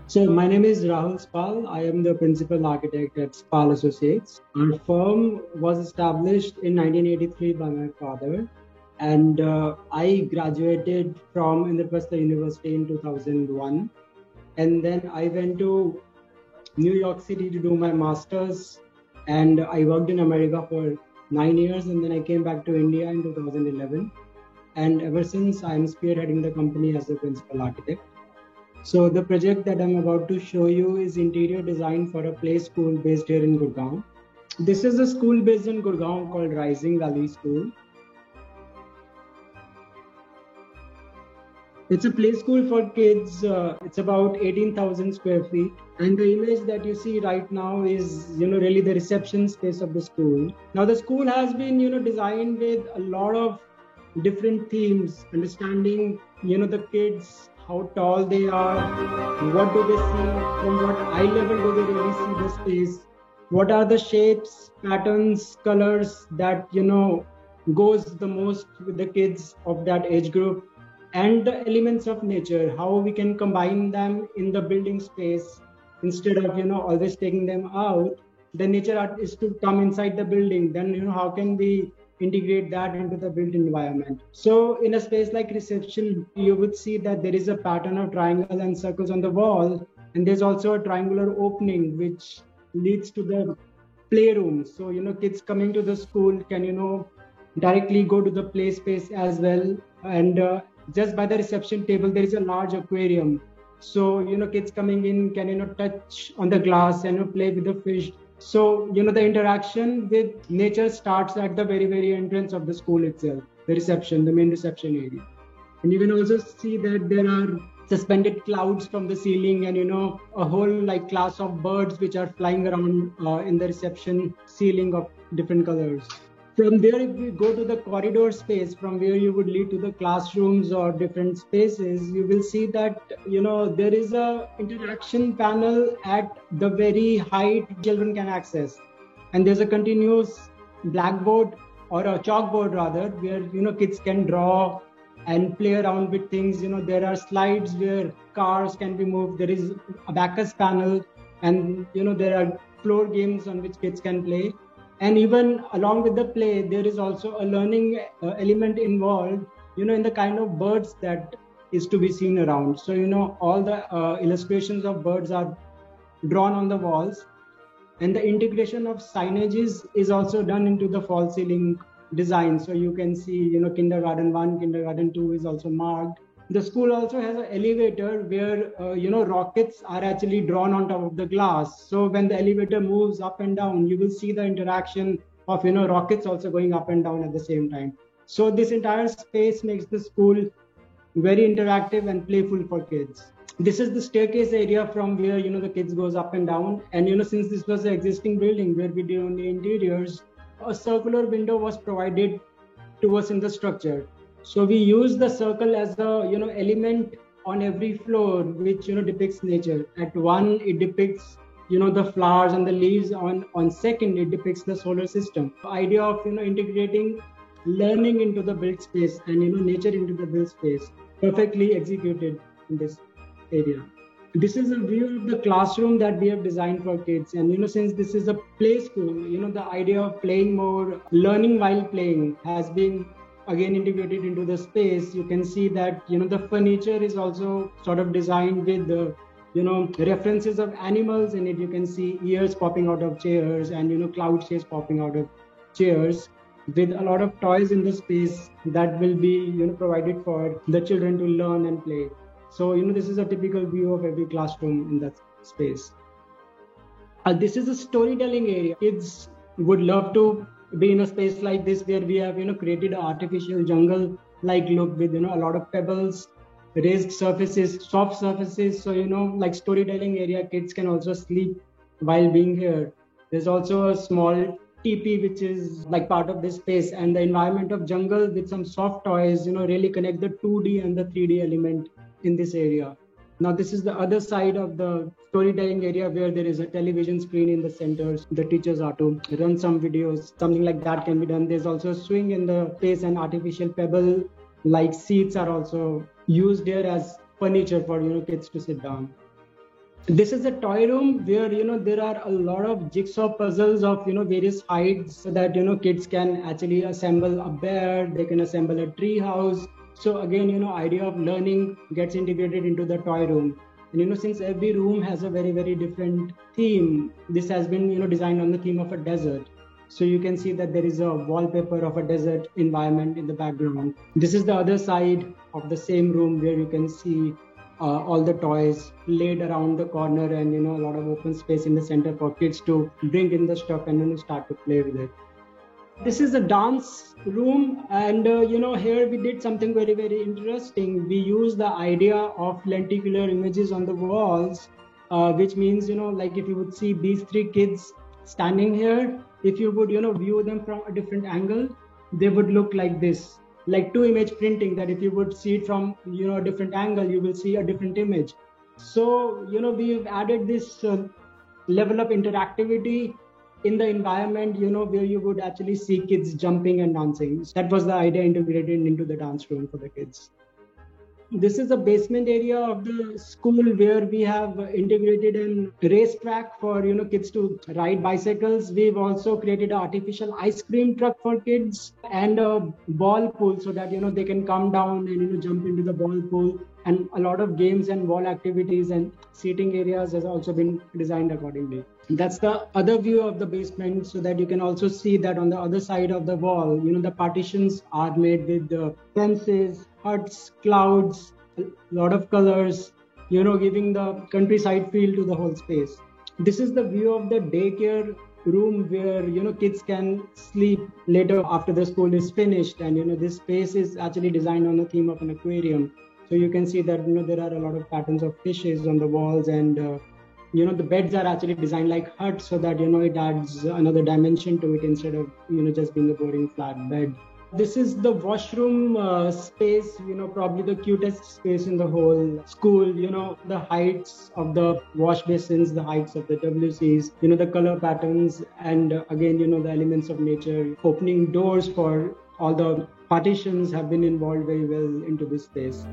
So my name is Rahul Spall. I am the principal architect at Spall Associates. Our firm was established in 1983 by my father, and I graduated from Indraprastha University in 2001. And then I went to New York City to do my master's, and I worked in America for 9 years, and then I came back to India in 2011. And ever since, I'm spearheading the company as the principal architect. So the project that I'm about to show you is interior design for a play school based here in Gurgaon. This is a school based in Gurgaon called Rising Valley School. It's a play school for kids. It's about 18,000 square feet. And the image that you see right now is, really the reception space of the school. Now the school has been, designed with a lot of different themes, understanding, the kids, how tall they are, what do they see, from what eye level do they really see the space, what are the shapes, patterns, colors that, goes the most with the kids of that age group, and the elements of nature, how we can combine them in the building space instead of, always taking them out. The nature art is to come inside the building. Then, how can we integrate that into the built environment? So in a space like reception, you would see that there is a pattern of triangles and circles on the wall, and there's also a triangular opening which leads to the playroom. So kids coming to the school can directly go to the play space as well. And just by the reception table there is a large aquarium, so kids coming in can touch on the glass and play with the fish. So, the interaction with nature starts at the very entrance of the school itself, the main reception area. And you can also see that there are suspended clouds from the ceiling and, a whole class of birds which are flying around in the reception ceiling of different colors. From there, if we go to the corridor space, from where you would lead to the classrooms or different spaces, you will see that, there is a interaction panel at the very height children can access. And there's a continuous blackboard or a chalkboard rather, where, kids can draw and play around with things. There are slides where cars can be moved. There is a abacus panel, and, there are floor games on which kids can play. And even along with the play, there is also a learning element involved, in the kind of birds that is to be seen around. So, all the illustrations of birds are drawn on the walls, and the integration of signages is also done into the false ceiling design. So you can see, kindergarten 1, kindergarten 2 is also marked. The school also has an elevator where, rockets are actually drawn on top of the glass. So when the elevator moves up and down, you will see the interaction of, rockets also going up and down at the same time. So this entire space makes the school very interactive and playful for kids. This is the staircase area from where, the kids goes up and down. And, since this was an existing building where we did only interiors, a circular window was provided to us in the structure. So we use the circle as a element on every floor, which depicts nature. At one, it depicts the flowers and the leaves. On second, it depicts the solar system. The idea of integrating learning into the built space and nature into the built space, perfectly executed in this area. This is a view of the classroom that we have designed for kids. And since this is a play school, the idea of playing more, learning while playing has been again integrated into the space. You can see that the furniture is also sort of designed with the references of animals in it. You can see ears popping out of chairs and cloud shapes popping out of chairs, with a lot of toys in the space that will be provided for the children to learn and play. So this is a typical view of every classroom in that space. This is a storytelling area. Kids would love to be in a space like this, where we have created an artificial jungle like look with a lot of pebbles, raised surfaces, soft surfaces. So like storytelling area, kids can also sleep while being here. There's also a small teepee which is like part of this space, and the environment of jungle with some soft toys really connect the 2D and the 3D element in this area. Now this is the other side of the storytelling area, where there is a television screen in the center. The teachers are to run some videos, something like that can be done. There's also a swing in the space, and artificial pebble like seats are also used here as furniture for kids to sit down. This is a toy room where, there are a lot of jigsaw puzzles of, various heights, so that, kids can actually assemble a bear, they can assemble a tree house. So again, idea of learning gets integrated into the toy room. And, since every room has a very, very different theme, this has been, designed on the theme of a desert. So you can see that there is a wallpaper of a desert environment in the background. This is the other side of the same room where you can see all the toys laid around the corner, and a lot of open space in the center for kids to bring in the stuff and start to play with it. This is a dance room, and here we did something very, very interesting. We used the idea of lenticular images on the walls, which means, like if you would see these three kids standing here, if you would view them from a different angle, they would look like this, like two image printing, that if you would see it from a different angle, you will see a different image. So we've added this level of interactivity in the environment, where you would actually see kids jumping and dancing. That was the idea integrated into the dance room for the kids. This is the basement area of the school, where we have integrated a racetrack for kids to ride bicycles. We've also created an artificial ice cream truck for kids and a ball pool, so that they can come down and jump into the ball pool. And a lot of games and wall activities and seating areas has also been designed accordingly. That's the other view of the basement, so that you can also see that on the other side of the wall, the partitions are made with the fences, huts, clouds, a lot of colors, giving the countryside feel to the whole space. This is the view of the daycare room, where kids can sleep later after the school is finished. And this space is actually designed on the theme of an aquarium. So you can see that there are a lot of patterns of fishes on the walls, and the beds are actually designed like huts, so that it adds another dimension to it instead of just being a boring flat bed. This is the washroom space, probably the cutest space in the whole school. The heights of the wash basins, the heights of the WCs, the color patterns, and again, the elements of nature. Opening doors for all the partitions have been involved very well into this space.